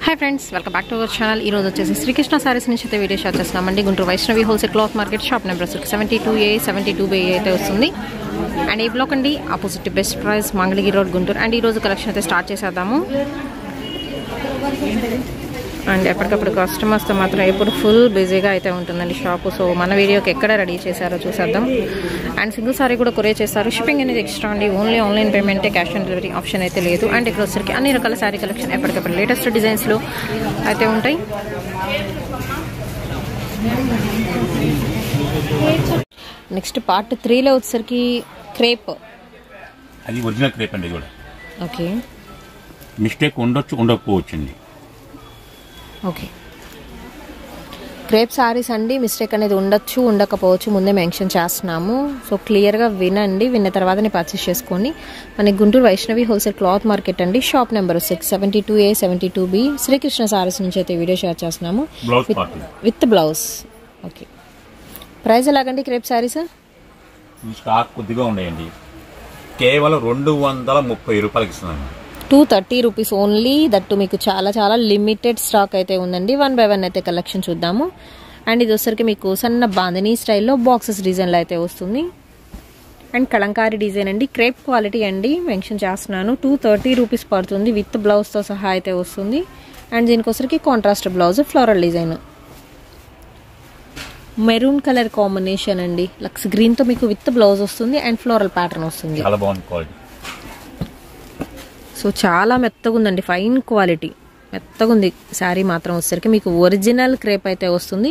Hi friends, welcome back to our channel. ఈ రోజు వచ్చేసి శ్రీకృష్ణ సారీస్ నుంచి అయితే వీడియో షాట్ చేస్తున్నామండి. Guntur Vaishnavi wholesale cloth market shop number 72A 72B అయితే వస్తుంది. అండ్ ఈ బ్లాక్ అండి, opposite best price, Mangalagiri road, Guntur. And ఈ రోజు కలెక్షన్ అయితే స్టార్ట్ చేసేద్దాము. అండ్ ఎప్పటికప్పుడు కస్టమర్స్తో మాత్రం ఎప్పుడు ఫుల్ బిజీగా అయితే ఉంటుందండి షాపు. సో మన వీడియోకి ఎక్కడ రెడీ చేశారో చూసేద్దాం. అండ్ సింగిల్ సారీ కూడా కొరియర్ చేస్తారు. షిప్పింగ్ అనేది ఎక్స్ట్రా అండి. ఓన్లీ ఆన్లైన్ పేమెంటే, క్యాష్ ఆన్ డెలివరీ ఆప్షన్ అయితే లేదు. అండ్ ఇక్కడ వచ్చరికి అన్ని రకాల శారీ కలెక్షన్ ఎప్పటికప్పుడు లేటెస్ట్ డిజైన్స్లో అయితే ఉంటాయి. నెక్స్ట్ పార్ట్ 3లో వచ్చేసరికి క్రేప్. అది ఒరిజినల్ క్రేప్ అండి. కూడా ఓకే, మిస్టేక్ ఉండొచ్చు, ఉండకపోవచ్చండి. ఓకే, క్రేప్ సారీస్ అండి. మిస్టేక్ అనేది ఉండొచ్చు, ఉండకపోవచ్చు, ముందే మెన్షన్ చేస్తున్నాము. సో క్లియర్గా వినండి. విన్న తర్వాతనే పర్చేస్ చేసుకోండి. మనకి Guntur Vaishnavi wholesale cloth market అండి. Shop number 72A 72B Srikrishna saris నుంచి అయితే వీడియో షేర్ చేస్తున్నాము విత్ బ్లౌజ్. ఓకే, ప్రైస్ ఎలాగండి క్రేప్ సారీస్? స్టాక్ కొద్దిగా ఉన్నాయండి. కేవలం 230 రూపాయలకి ఇస్తున్నాను. 230 రూపీస్ ఓన్లీ. దట్టు మీకు చాలా చాలా లిమిటెడ్ స్టాక్ అయితే ఉందండి. 1 by 1 అయితే కలెక్షన్ చూద్దాము. అండ్ ఇది వచ్చరికి మీకు సన్న బాందినీ స్టైల్లో బాక్సెస్ డిజైన్లో అయితే వస్తుంది. అండ్ కలంకారీ డిజైన్ అండి. క్రేప్ క్వాలిటీ అండి, మెన్షన్ చేస్తున్నాను. 230 రూపీస్ పడుతుంది. విత్ బ్లౌజ్తో సహా అయితే వస్తుంది. అండ్ దీనికి వచ్చరికి contrast blouse, floral design, maroon colour combination అండి. లక్స్ గ్రీన్తో మీకు విత్ బ్లౌజ్ వస్తుంది అండ్ ఫ్లోరల్ ప్యాటర్న్ వస్తుంది. చాలా బాగుంది క్వాలిటీ. సో చాలా మెత్తగా ఉందండి, ఫైన్ క్వాలిటీ, మెత్తగా ఉంది శారీ మాత్రం. వచ్చేసరికి మీకు ఒరిజినల్ క్రేప్ అయితే వస్తుంది.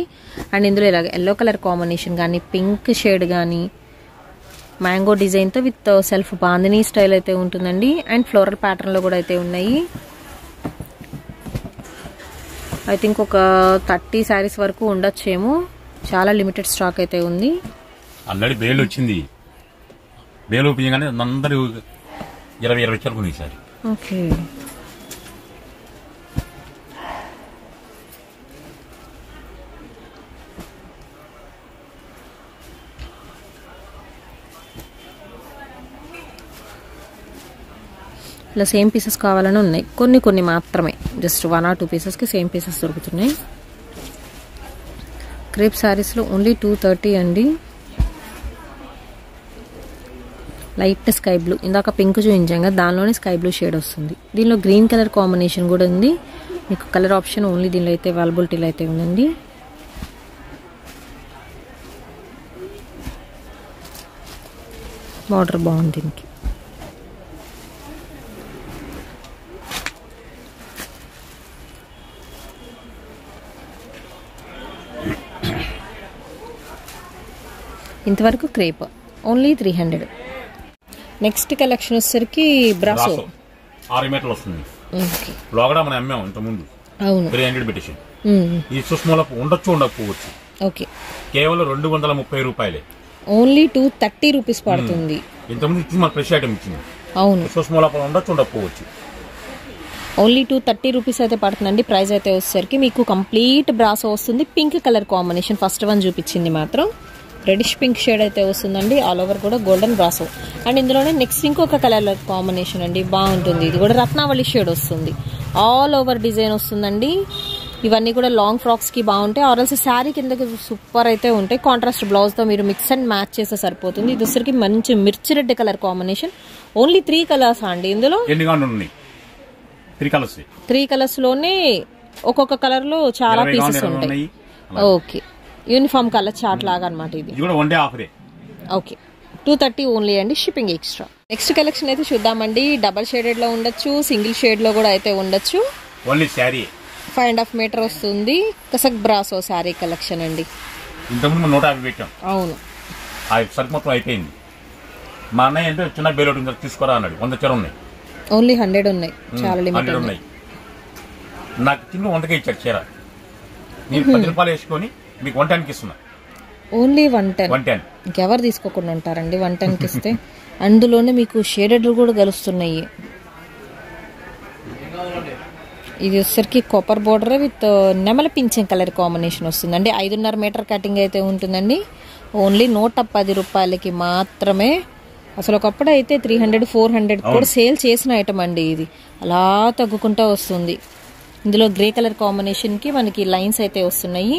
అండ్ ఇందులో ఇలాగ ఎల్లో కలర్ కాంబినేషన్ కానీ, పింక్ షేడ్ కానీ, మ్యాంగో డిజైన్తో విత్ సెల్ఫ్ బాందినీ స్టైల్ అయితే ఉంటుందండి. అండ్ ఫ్లోరల్ ప్యాటర్న్లో కూడా అయితే ఉన్నాయి. ఐ థింక్ ఒక 30 శారీస్ వరకు ఉండొచ్చేమో. చాలా లిమిటెడ్ స్టాక్ అయితే ఉంది. ఆల్రెడీ బేల్ వచ్చింది. బేల్ ఓపెన్ చేయగానే అందరూ 20 వచ్చారు కొన్ని సారి. ఓకే, ఇలా సేమ్ పీసెస్ కావాలని ఉన్నాయి. కొన్ని మాత్రమే, జస్ట్ 1 or 2 పీసెస్కి సేమ్ పీసెస్ దొరుకుతున్నాయి. క్రేప్ శారీస్లో ఓన్లీ 230 అండి. లైట్ స్కై బ్లూ, ఇందాక పింక్ చూపించాం కదా, దానిలోనే స్కై బ్లూ షేడ్ వస్తుంది. దీనిలో గ్రీన్ కలర్ కాంబినేషన్ కూడా ఉంది. మీకు కలర్ ఆప్షన్ ఓన్లీ దీనిలో అయితే అవైలబిలిటీలో అయితే ఉందండి. బార్డర్ బాగుంది దీనికి. ఇంతవరకు క్రేప్ ఓన్లీ 300. నెక్స్ట్ కలెక్షన్ వచ్చేసరికి బ్రాసో 6 మీటర్లు వస్తుంది. లోగడ మనం అమ్మాం ఇంత ముందు. అవును, 300 పెట్టేసి. ఈ సుష్మలకు ఉండొచ్చు, ఉండకపోవచ్చు. ఓకే, కేవలం 230 రూపాయలే. ఓన్లీ 230 రూపీస్ పడుతుంది. ఇంతకుముందు ఇచ్చింది మన ఫ్రెష్ ఐటమ్ ఇచ్చింది. అవును, సుష్మలకు ఉండొచ్చు, ఉండకపోవచ్చు. ఓన్లీ 230 రూపీస్ అయితే పడుతుందండి. ప్రైస్ అయితే వచ్చేసరికి మీకు కంప్లీట్ బ్రాసో వస్తుంది. Pink colour combination first one చూపించింది మాత్రం రెడిష్ పింక్ షేడ్ అయితే వస్తుందండి. ఆల్ ఓవర్ కూడా గోల్డెన్ బ్రాసో. అండ్ ఇందులోనే నెక్స్ట్ ఇంకొక కలర్ కాంబినేషన్ అండి, బాగుంటుంది. ఇది కూడా రత్నావళి షేడ్ వస్తుంది. ఆల్ ఓవర్ డిజైన్ వస్తుందండి. ఇవన్నీ కూడా లాంగ్ ఫ్రాక్స్కి బాగుంటాయి. ఆర్ఎల్స్ శారీ కిందకి సూపర్ అయితే ఉంటాయి. కాంట్రాస్ట్ బ్లౌజ్తో మీరు మిక్స్ అండ్ మ్యాచ్ చేస్తే సరిపోతుంది. ఇది వచ్చరికి మంచి మిర్చి red colour combination. Only 3 colours అండి. ఇందులో 3 కలర్స్ లోనే ఒక్కొక్క కలర్ లో చాలా పీసెస్ ఉంటాయి. ఓకే, యూనిఫామ్ కలర్ చార్ట్ లాగా అనమాట ఇది. ఓకే, 230 ఓన్లీ అండి, షిప్పింగ్ ఎక్స్ట్రా. నెక్స్ట్ కలెక్షన్ అయితే చూద్దామండి. డబల్ షేడెడ్ లో ఉండొచ్చు, సింగిల్ షేడ్ లో కూడా అయితే ఉండొచ్చు. 5.5 మీటర్ వస్తుంది. కసక్ బ్రాసో శారీ కలెక్షన్ అండి. ఇంతకుముందు 150 పెట్టాం. అవును, సరుకు మొత్తం అయిపోయింది. మా అన్నయ్య అంటే చిన్న బేల్ ఒకటి తీసుకోరా అన్నాడు. 100 చీర ఉన్నాయి. ఓన్లీ 100 ఉన్నాయి. చాలా లిమిటెడ్ ఉన్నాయి. నాకు చిన్న 100కే ఇచ్చాడు చీర. నేను 10 రూపాయలు వేసుకొని మీకు 110కి ఇస్తున్నా. ఓన్లీ 110. ఇంకెవరు తీసుకోకుండా ఉంటారండి 110కి ఇస్తే. అందులోనే మీకు షేడెడ్ కూడా కలుస్తున్నాయి. ఇది వచ్చరికి కాపర్ బోర్డర్ విత్ నెమల పింఛం కలర్ కాంబినేషన్ వస్తుందండి. 5.5 మీటర్ కటింగ్ అయితే ఉంటుందండి. ఓన్లీ 110 రూపాయలకి మాత్రమే. అసలు ఒకప్పుడు అయితే 300 400 కూడా సేల్ చేసిన ఐటమ్ అండి. ఇది అలా తగ్గుకుంటూ వస్తుంది. ఇందులో గ్రే కలర్ కాంబినేషన్కి మనకి లైన్స్ అయితే వస్తున్నాయి.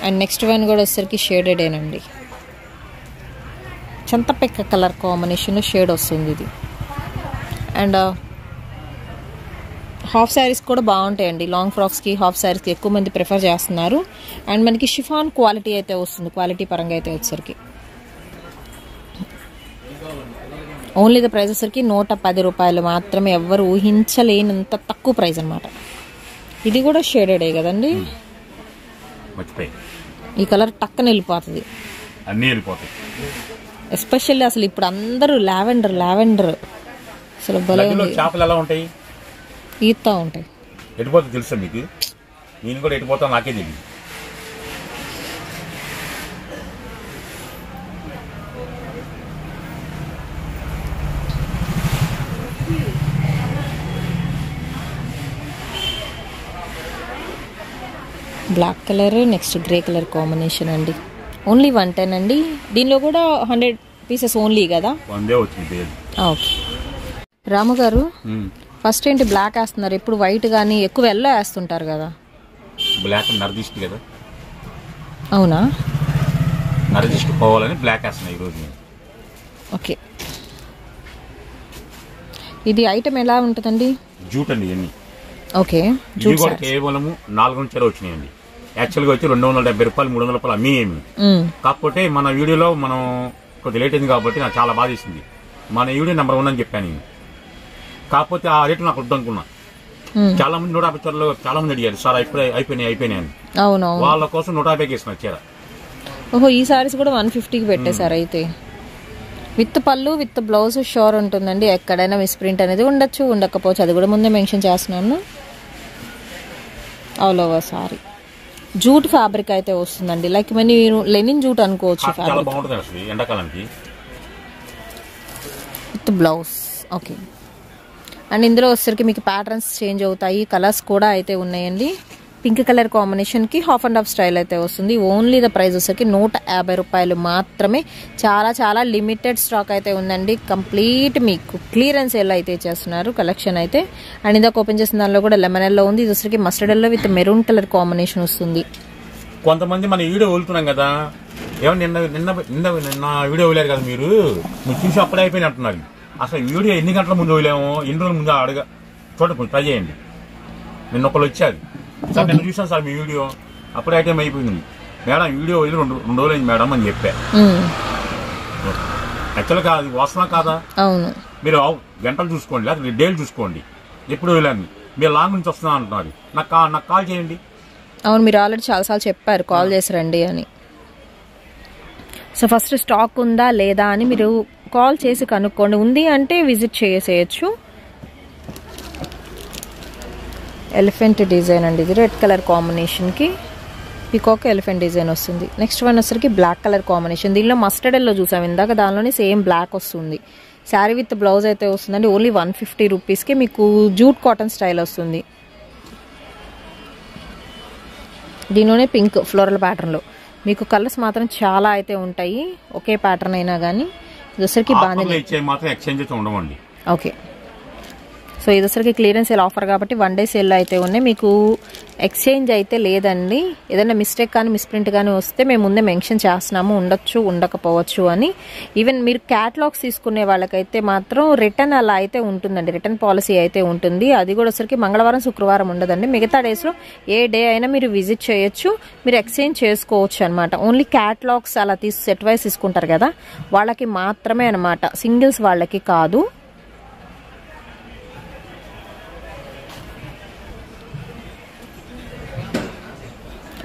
అండ్ నెక్స్ట్ వన్ కూడా వచ్చేసరికి షేడెడేనండి. చింతపెక్క కలర్ కాంబినేషన్ షేడ్ వస్తుంది ఇది. అండ్ హాఫ్ శారీస్ కూడా బాగుంటాయండి. లాంగ్ ఫ్రాక్స్కి, హాఫ్ శారీస్కి ఎక్కువ మంది ప్రిఫర్ చేస్తున్నారు. అండ్ మనకి షిఫాన్ క్వాలిటీ అయితే వస్తుంది. క్వాలిటీ పరంగా అయితే వచ్చేసరికి ఓన్లీ ద ప్రైస్ వచ్చేసరికి 110 రూపాయలు మాత్రమే. ఎవ్వరు ఊహించలేనంత తక్కువ ప్రైస్ అనమాట. ఇది కూడా షేడెడే కదండి. ఈ కలర్ టక్కన వెళ్ళిపోతుంది, ఎస్పెషల్లీ అసలు ఇప్పుడు అందరూ లావెండర్ అసలు భలే ఉంటాయి, ఈతా ఉంటాయి. ఎటుపోతే తెలుసా మీకు? నేను కూడా ఎటుపోతా నాకే తెలియదు. Black colour next grey colour combination అండి. ఓన్లీ 110 అండి. దీనిలో కూడా 100 పీసెస్ ఓన్లీ కదా. ఓకే రాము గారు, ఫస్ట్ ఏంటి బ్లాక్ వేస్తున్నారు? ఎప్పుడు వైట్ కానీ ఎక్కువ ఎల్లో వేస్తుంటారు కదా. బ్లాక్ నరదిష్టి కదా. అవునా? నరదిష్టి పోవాలని బ్లాక్ వేస్తున్నాయి ఈరోజు. ఓకే, ఇది ఐటమ్ ఎలా ఉంటుందండి? జూట్ అండి ఇవన్నీ. ఓకే, జూట్ కూడా కేవలం 4 నుంచి వచ్చినాయండి. యాక్చువల్గా వచ్చి 270 రూపాయలు 300 రూపాయలు అమ్మేమి. కాకపోతే మన వీడియోలో మనం కొద్దిగా లేట్ అయింది కాబట్టి నాకు చాలా బాధ వేసింది. మన వీడియో నెంబర్ 1 అని చెప్పాను నేను. కాకపోతే ఆ రేటు నాకు వద్దు అనుకున్నా. చాలా మంది 150 చాలా మంది అడిగారు, సార్ అయిపోయినాయి అని. అవును, వాళ్ళ కోసం 150కి ఇస్తున్నా చీర. ఓహో, ఈ సారీస్ కూడా 150కి పెట్టేశారు అయితే. విత్ పళ్ళు విత్ బ్లౌజ్ షోర్ ఉంటుందండి. ఎక్కడైనా మిస్ప్రింట్ అనేది ఉండొచ్చు, ఉండకపోవచ్చు. అది కూడా ముందే మెన్షన్ చేస్తున్నాను. All over sorry jute fabric అయితే వస్తుందండి. లైక్ మీరు లెనిన్ జూట్ అనుకోవచ్చు. With blouse. ఓకే, అండ్ ఇందులో వచ్చేసరికి మీకు ప్యాటర్న్స్ చేంజ్ అవుతాయి, కలర్స్ కూడా అయితే ఉన్నాయండి. పింక్ కలర్ కాంబినేషన్కి హాఫ్ అండ్ హాఫ్ స్టైల్ అయితే వస్తుంది. ఓన్లీ ద ప్రైస్ వచ్చేసరికి 150 రూపాయలు మాత్రమే. చాలా చాలా లిమిటెడ్ స్టాక్ అయితే ఉందండి. కంప్లీట్ మీకు క్లియరెన్స్ ఎలా అయితే చేస్తున్నారు కలెక్షన్ అయితే. అండ్ ఇందాక ఓపెన్ చేసిన దానిలో కూడా లెమన్ ఎల్లో ఉంది. ఇది వచ్చేసరికి mustard yellow with maroon colour combination వస్తుంది. కొంతమంది మన వీడియో వదులుతున్నాం కదా, ఏమన్నా నిన్న వీడియో వదిలేరు కదా, మీరు చూసి అప్పుడే అయిపోయిన అంటున్నారు. అసలు వీడియో ఎన్ని గంటల ముందు వదిలేమో, ఎన్ని రోజుల ముందు చూడండి, ట్రై చేయండి. నిన్న ఒకళ్ళు వచ్చారు, సార్ నేను చూసాను సార్ మీ వీడియో, అప్పుడే ఐటమ్ అయిపోయింది మేడం, వీడియో వదిలి 2 రోజులు అయింది మేడం అని చెప్పా. యాక్చువల్గా అది వాసన కాదా? మీరు గంటలు చూసుకోండి, లేకపోతే డేలు చూసుకోండి. ఎప్పుడు వదిలేండి. మీరు లాంగ్ నుంచి వస్తున్నా అంటున్నారు, నాకు కాల్ చేయండి. అవును, మీరు ఆల్రెడీ చాలాసార్లు చెప్పారు కాల్ చేసి రండి అని. సో ఫస్ట్ స్టాక్ ఉందా లేదా అని మీరు కాల్ చేసి కనుక్కోండి. ఉంది అంటే విజిట్ చేసేయచ్చు. ఎలిఫెంట్ డిజైన్ అండి ఇది. రెడ్ కలర్ కాంబినేషన్కి పీకాక్ ఎలిఫెంట్ డిజైన్ వస్తుంది. నెక్స్ట్ వన్ వచ్చరికి బ్లాక్ కలర్ కాంబినేషన్. దీనిలో మస్టర్డ్ ఎల్లో చూసాం ఇందాక, దానిలోనే సేమ్ బ్లాక్ వస్తుంది. శారీ విత్ బ్లౌజ్ అయితే వస్తుందండి. ఓన్లీ 150 రూపీస్కి మీకు జూట్ కాటన్ స్టైల్ వస్తుంది. దీనిలోనే పింక్ ఫ్లోరల్ ప్యాటర్న్లో మీకు కలర్స్ మాత్రం చాలా అయితే ఉంటాయి. ఒకే ప్యాటర్న్ అయినా కానీ దసరికి బాగుంది. ఓకే, సో ఇది వచ్చరికి క్లియరెన్స్ సేల్ ఆఫర్ కాబట్టి 1 డే సేల్ అయితే ఉన్నాయి. మీకు ఎక్స్చేంజ్ అయితే లేదండి. ఏదైనా మిస్టేక్ కానీ మిస్ప్రింట్ కానీ వస్తే మేము ముందే మెన్షన్ చేస్తున్నాము, ఉండొచ్చు ఉండకపోవచ్చు అని. ఈవెన్ మీరు క్యాటలాగ్స్ తీసుకునే వాళ్ళకైతే మాత్రం రిటర్న్ అలా అయితే ఉంటుందండి, రిటర్న్ పాలసీ అయితే ఉంటుంది. అది కూడా వచ్చరికి మంగళవారం శుక్రవారం ఉండదండి. మిగతా డేస్లో ఏ డే అయినా మీరు విజిట్ చేయొచ్చు, మీరు ఎక్స్చేంజ్ చేసుకోవచ్చు అనమాట. ఓన్లీ క్యాటలాగ్స్ అలా సెట్ వైస్ తీసుకుంటారు కదా, వాళ్ళకి మాత్రమే అనమాట, సింగిల్స్ వాళ్ళకి కాదు.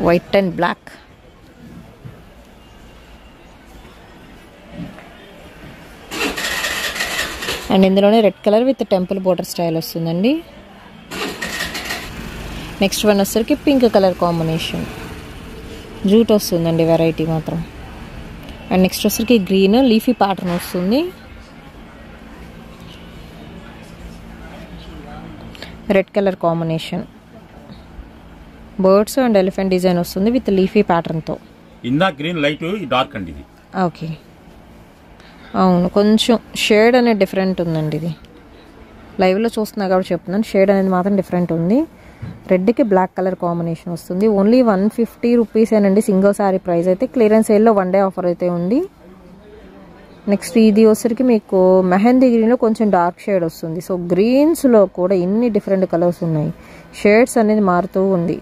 White and black. అండ్ ఇందులోనే red colour with temple border style వస్తుందండి. నెక్స్ట్ వన్ వచ్చరికి పింక్ కలర్ కాంబినేషన్ జూట్ వస్తుందండి, వెరైటీ మాత్రం. అండ్ నెక్స్ట్ వచ్చరికి గ్రీన్ లీఫీ ప్యాటర్న్ వస్తుంది. Red colour combination birds and elephant design వస్తుంది విత్ లీఫీ ప్యాటర్న్తో. ఇందా గ్రీన్ లైట్ డార్క్ అండి ఇది. ఓకే, అవును, కొంచెం షేడ్ అనేది డిఫరెంట్ ఉందండి. ఇది లైవ్లో చూస్తున్నా కాబట్టి చెప్తున్నాను, షేడ్ అనేది మాత్రం డిఫరెంట్ ఉంది. రెడ్కి బ్లాక్ కలర్ కాంబినేషన్ వస్తుంది. ఓన్లీ 150 రూపీసేనండి సింగిల్ శారీ ప్రైస్ అయితే. క్లియరెన్స్ సేల్లో 1 డే ఆఫర్ అయితే ఉంది. నెక్స్ట్ ఇది వచ్చరికి మీకు మెహందీ గ్రీన్లో కొంచెం డార్క్ షేడ్ వస్తుంది. సో గ్రీన్స్లో కూడా ఇన్ని డిఫరెంట్ కలర్స్ ఉన్నాయి. షేడ్స్ అనేది మారుతూ ఉంది.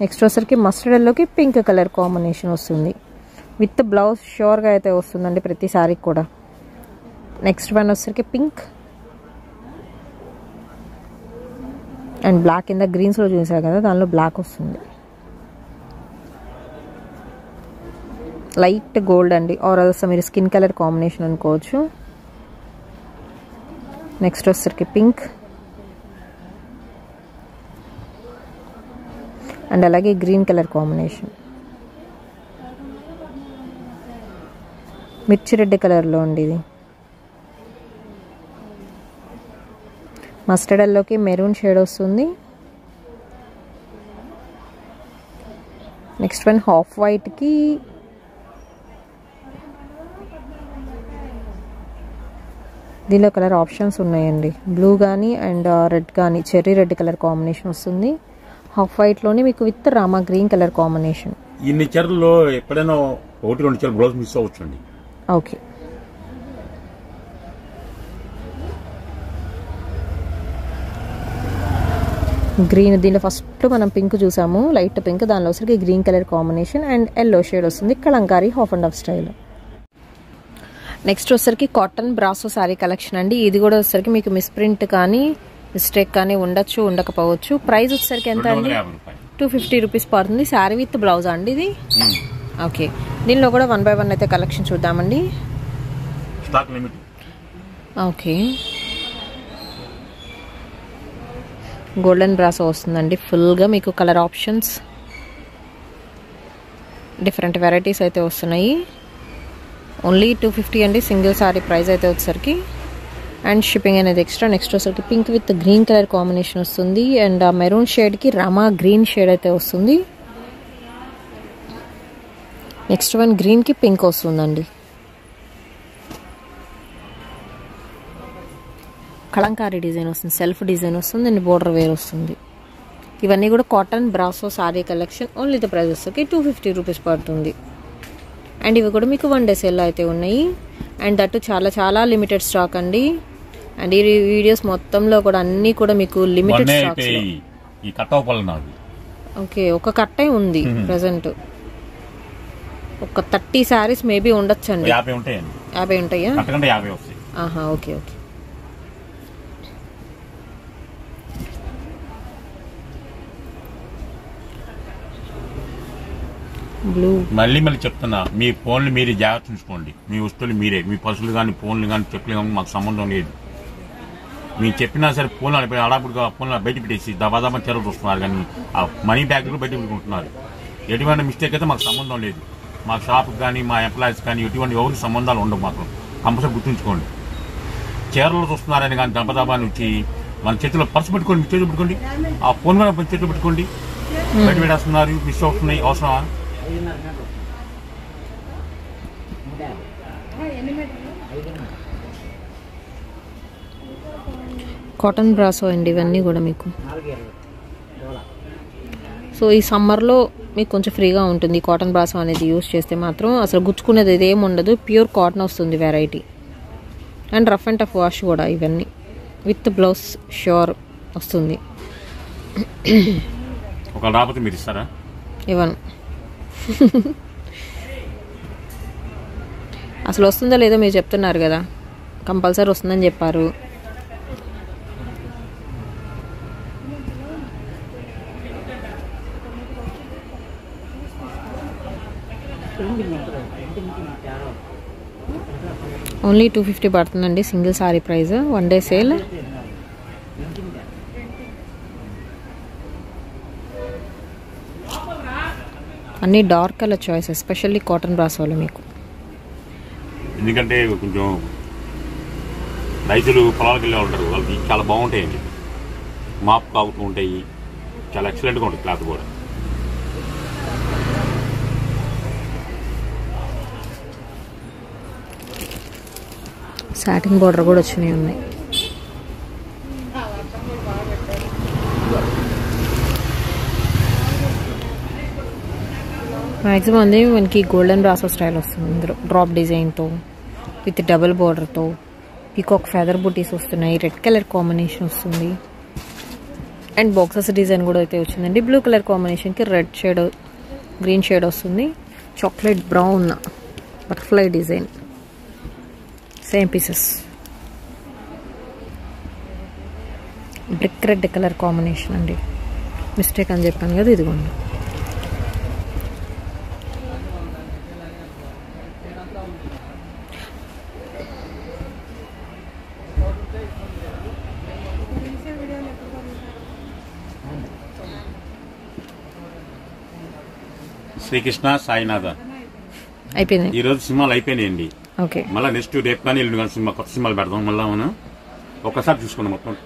నెక్స్ట్ వచ్చరికి మస్టర్డ్ ఎల్లోకి పింక్ కలర్ కాంబినేషన్ వస్తుంది. విత్ బ్లౌజ్ షూర్గా అయితే వస్తుందండి ప్రతి శారీకి కూడా. నెక్స్ట్ వన్ వచ్చరికి పింక్ అండ్ బ్లాక్ కింద గ్రీన్స్లో చూసారు కదా, దానిలో బ్లాక్ వస్తుంది. లైట్ గోల్డ్ అండి, ఆర్ ఆల్సో మీరు స్కిన్ కలర్ కాంబినేషన్ అనుకోవచ్చు. నెక్స్ట్ వచ్చరికి పింక్ అండ్ అలాగే గ్రీన్ కలర్ కాంబినేషన్. మిర్చి రెడ్ కలర్లో అండి ఇది. మస్టర్డ్ ఎల్లోకి మెరూన్ షేడ్ వస్తుంది. నెక్స్ట్ వన్ హాఫ్ వైట్కి దీనిలో కలర్ ఆప్షన్స్ ఉన్నాయండి. బ్లూ కానీ అండ్ రెడ్ కానీ చెర్రీ రెడ్ కలర్ కాంబినేషన్ వస్తుంది. హాఫ్ వైట్లోనే మీకు with Rama green colour combination. ఇన్ని చీరల్లో ఎప్పుడైనా 1-2 చీరలు బ్లౌజ్ మిస్ అవ్వచ్చండి. ఓకే, గ్రీన్ దీనిలో ఫస్ట్ మనం పింక్ చూసాము, లైట్ పింక్. దానిలో వచ్చరికి green colour combination and yellow shade వస్తుంది. Kalamkari half and half style. Next వచ్చరికి కాటన్ బ్రాసో శారీ కలెక్షన్ అండి. ఇది కూడా వచ్చరికి మీకు మిస్ప్రింట్ కానీ మిస్టేక్ కానీ ఉండొచ్చు, ఉండకపోవచ్చు. ప్రైస్ వచ్చరికి ఎంత అండి? 250 రూపీస్ పడుతుంది. శారీ విత్ బ్లౌజ్ అండి ఇది. ఓకే, దీనిలో కూడా 1 by 1 అయితే కలెక్షన్ చూద్దామండి. ఓకే, గోల్డెన్ బ్రాసో వస్తుందండి. ఫుల్గా మీకు కలర్ ఆప్షన్స్ డిఫరెంట్ వెరైటీస్ అయితే వస్తున్నాయి. ఓన్లీ 250 అండి సింగిల్ సారీ ప్రైస్ అయితే వచ్చేసరికి. అండ్ షిప్పింగ్ అనేది ఎక్స్ట్రా. నెక్స్ట్ వచ్చేసరికి pink with green colour combination వస్తుంది. అండ్ ఆ మెరూన్ షేడ్కి రామా గ్రీన్ షేడ్ అయితే వస్తుంది. నెక్స్ట్ వన్ గ్రీన్కి పింక్ వస్తుందండి. కలంకారీ డిజైన్ వస్తుంది, సెల్ఫ్ డిజైన్ వస్తుంది అండ్ బోర్డర్ వేర్ వస్తుంది. ఇవన్నీ కూడా cotton brasso sorry collection. Only the price వచ్చేసరికి 250 రూపీస్ పడుతుంది. అండ్ ఇవి కూడా మీకు 1 డే సేల్ అయితే ఉన్నాయి. అండ్ దట్టు చాలా చాలా లిమిటెడ్ స్టాక్ అండి. అండ్ ఈ వీడియోస్ మొత్తంలో కూడా అన్ని కూడా మీకు లిమిటెడ్ స్టాక్స్. ఓకే, ఒక కట్టే ఉంది ప్రెసెంట్. ఒక 30 శారీస్ మేబీ ఉండొచ్చండి. 50 ఉంటాయా? ఆహా, ఓకే ఓకే. మళ్ళీ చెప్తున్నా, మీ ఫోన్లు మీరే జాగ్రత్త ఉంచుకోండి. మీ వస్తువులు మీరే, మీ పర్సులు కానీ ఫోన్లు కానీ చెప్పులు కానీ మాకు సంబంధం లేదు. మీకు చెప్పినా సరే ఫోన్లు అడిపోయి అడాపుడుగా ఫోన్లు బయట పెట్టేసి దబాదబా చెరలు చూస్తున్నారు, కానీ ఆ మనీ బ్యాగ్లు బయట పెట్టుకుంటున్నారు. ఎటువంటి మిస్టేక్ అయితే మాకు సంబంధం లేదు. మా షాప్కి కానీ మా ఎంప్లాయీస్ కానీ ఎటువంటి ఎవరికి సంబంధాలు ఉండవు. మాకు కంపల్సరీ గుర్తుంచుకోండి. చీరలు చూస్తున్నారని కానీ దబాదబా నుంచి మన చేతిలో పర్సు పెట్టుకోండి, మీ చేతులు పెట్టుకోండి, ఆ ఫోన్ మీద చేతులు పెట్టుకోండి. బయట పెట్టేస్తున్నారు, మిస్ అవుతున్నాయి. అవసరమా? కాటన్ బ్రాసో అండి ఇవన్నీ కూడా మీకు. సో ఈ సమ్మర్లో మీకు కొంచెం ఫ్రీగా ఉంటుంది కాటన్ బ్రాసో అనేది యూస్ చేస్తే మాత్రం. అసలు గుచ్చుకునేది ఏమి ఉండదు, ప్యూర్ కాటన్ వస్తుంది variety. And rough and tough wash కూడా ఇవన్నీ విత్ బ్లౌజ్ షూర్ వస్తుంది. ఇవన్నీ అసలు వస్తుందో లేదో మీరు చెప్తున్నారు కదా, కంపల్సరీ వస్తుందని చెప్పారు. ఓన్లీ 250 పడుతుందండి single sari price. 1 day sale. అన్ని dark colour choice, especially cotton బ్రాసోలో మీకు. ఎందుకంటే కొంచెం రైతులు పొలాలకు వెళ్ళే ఉంటారు, వాళ్ళకి చాలా బాగుంటాయండి. మాప్ కావుతూ ఉంటాయి, చాలా ఎక్సలెంట్గా ఉంటుంది క్లాత్ కూడా. సాటిన్ బోర్డర్ కూడా వచ్చినాయి ఉన్నాయి. మ్యాక్సిమం అండి మనకి గోల్డెన్ బ్రాసో స్టైల్ వస్తుంది ఇందులో డ్రాప్ డిజైన్తో విత్ డబుల్ బార్డర్తో పీకాక్ ఫెదర్ బుటీస్ వస్తున్నాయి. రెడ్ కలర్ కాంబినేషన్ వస్తుంది అండ్ బాక్సెస్ డిజైన్ కూడా అయితే వచ్చిందండి. బ్లూ కలర్ కాంబినేషన్కి రెడ్ షేడ్ గ్రీన్ షేడ్ వస్తుంది. Chocolate brown butterfly design same pieces. Brick red colour combination అండి, మిస్టేక్ అని చెప్పాను కదా, ఇదిగోండి. శ్రీకృష్ణ సాయినాథ అయిపోయింది. ఈ రోజు సినిమాలు అయిపోయినాయండి. ఓకే, మళ్ళీ నెక్స్ట్ రేపు కానీ ఎల్లుండి కానీ సినిమా కొత్త సినిమాలు పెడదాం. మళ్ళీ మనం ఒక్కసారి చూసుకున్నాం మొత్తం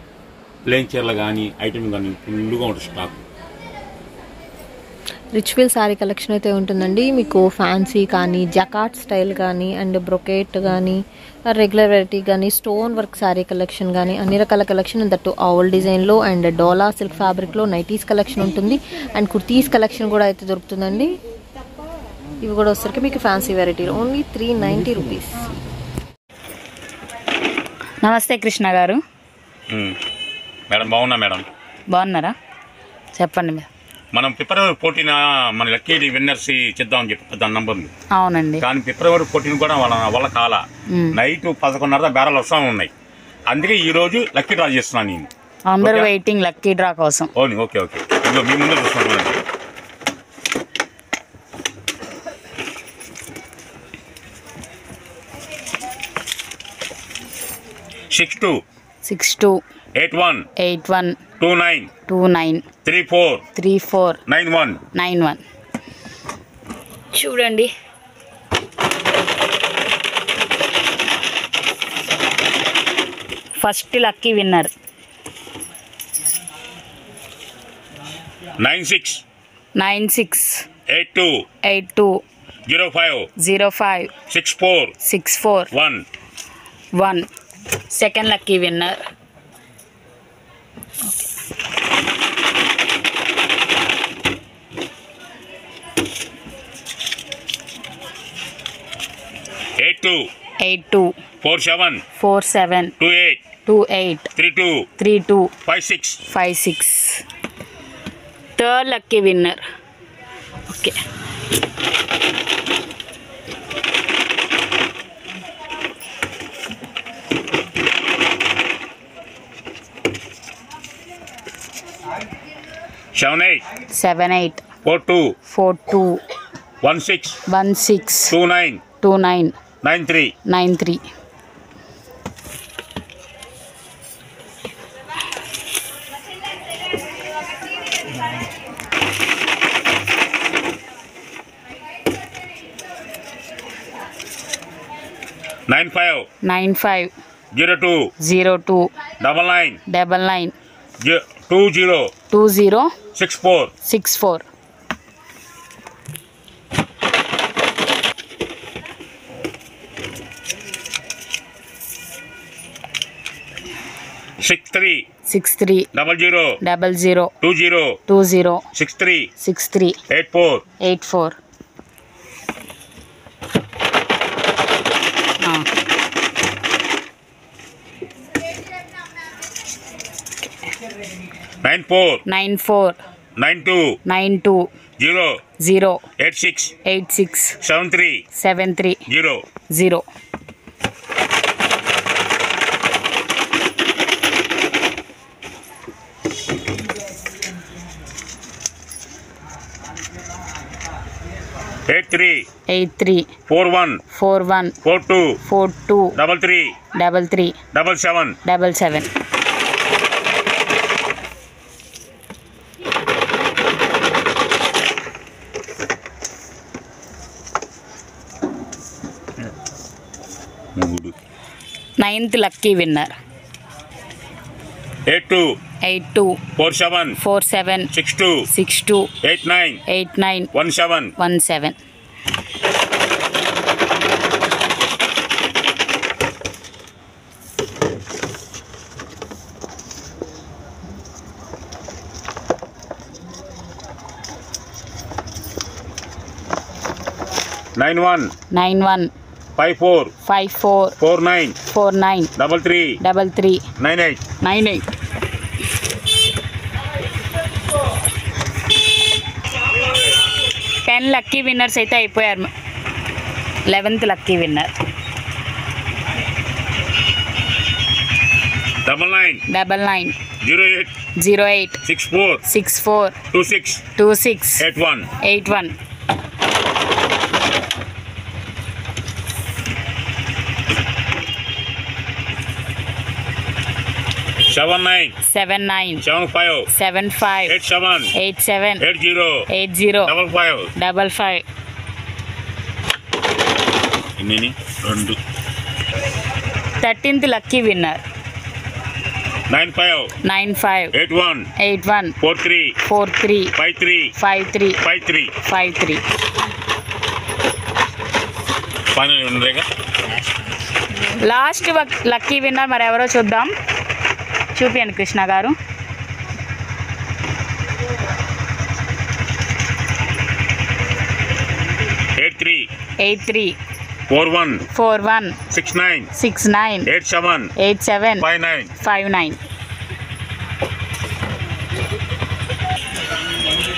ప్లేన్ చీరలు కానీ ఐటమ్ కానీ ఫుల్గా ఉంటుంది స్టాక్. రిచువల్ శారీ కలెక్షన్ అయితే ఉంటుందండి. మీకు ఫ్యాన్సీ కానీ జకాట్ స్టైల్ కానీ అండ్ బ్రొకేట్ కానీ రెగ్యులర్ వెరైటీ కానీ స్టోన్ వర్క్ శారీ కలెక్షన్ కానీ అన్ని రకాల కలెక్షన్ దట్టు ఆవుల్ డిజైన్లో అండ్ డోలా సిల్క్ ఫ్యాబ్రిక్లో నైటీస్ కలెక్షన్ ఉంటుంది అండ్ కుర్తీస్ కలెక్షన్ కూడా అయితే దొరుకుతుందండి. ఇవి కూడా వచ్చరికి మీకు ఫ్యాన్సీ వెరైటీలో ఓన్లీ 390 రూపీస్. నమస్తే కృష్ణ గారు. మేడం బాగున్నా మేడం? బాగున్నారా? చెప్పండి మీరు. మనం ఫిబ్రవరి 14 మన లక్కీ విన్నర్స్ చేద్దామని చెప్పి దాని నంబర్. అవునండి, కానీ ఫిబ్రవరి 14 కూడా వాళ్ళ కాల నైట్ 11:30 బేరాలు వస్తా ఉన్నాయి. అందుకే ఈ రోజు లక్కీ డ్రా చేస్తున్నాను నేను. అందరూ వెయిటింగ్ లక్కీ డ్రా కోసం. ఓకే ఓకే, ఇదిగో మీ ముందు చూస్తున్నాను. 62 81 29 34 91. చూడండి, first lucky winner 96 82 05 64 1. Second lucky winner 82 47 28 32 56. Third lucky winner. Okay, seven eight 42 16 29 93. Nine five 02 99 20 64. 63 00 20 63 84. 94 92 0 86 73 0. Eight three 41 42 33 77. Ninth lucky winner 82 47 62 89 17. 91 91 54 54 49 49 33 33 98 98. 10 lucky winners అయితే అయిపోయారు. 11th lucky winner 99 08 08 64 64 26 26 81 81. seven nine 79 75 75 87 87 80 80 55 55. ఎన్ని 2 13th lucky winner 95 95 81 81 43 43 53 53 53 53. Final ఉండేగా. Last lucky winner మరి ఎవరో చూద్దాం. చూపియండి కృష్ణ గారు. Eight three 41 41 69 69 87 87 59 59.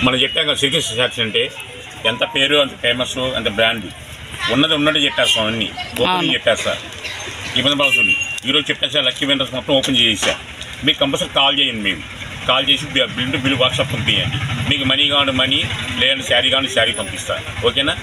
మనం చెప్పాం కదా శ్రీకృష్ణ శారీస్ అంటే ఎంత పేరు అంత ఫేమస్ అంత బ్రాండ్ ఉన్నది ఉన్నట్టు చెప్పేస్తాం అన్ని ఓపెన్ చెప్పేస్తా ఇబ్బంది పడుతుంది. ఈరోజు చెప్పేసా లక్కీ విన్నర్స్ మొత్తం ఓపెన్ చేసేసా. మీకు కంపల్సరీ కాల్ చేయండి. మేము కాల్ చేసి బిల్ వాట్సాప్ పంపించండి. మీకు మనీ కావాలి మనీ, లేదంటే శారీ కావాలి శారీ పంపిస్తాను. ఓకేనా?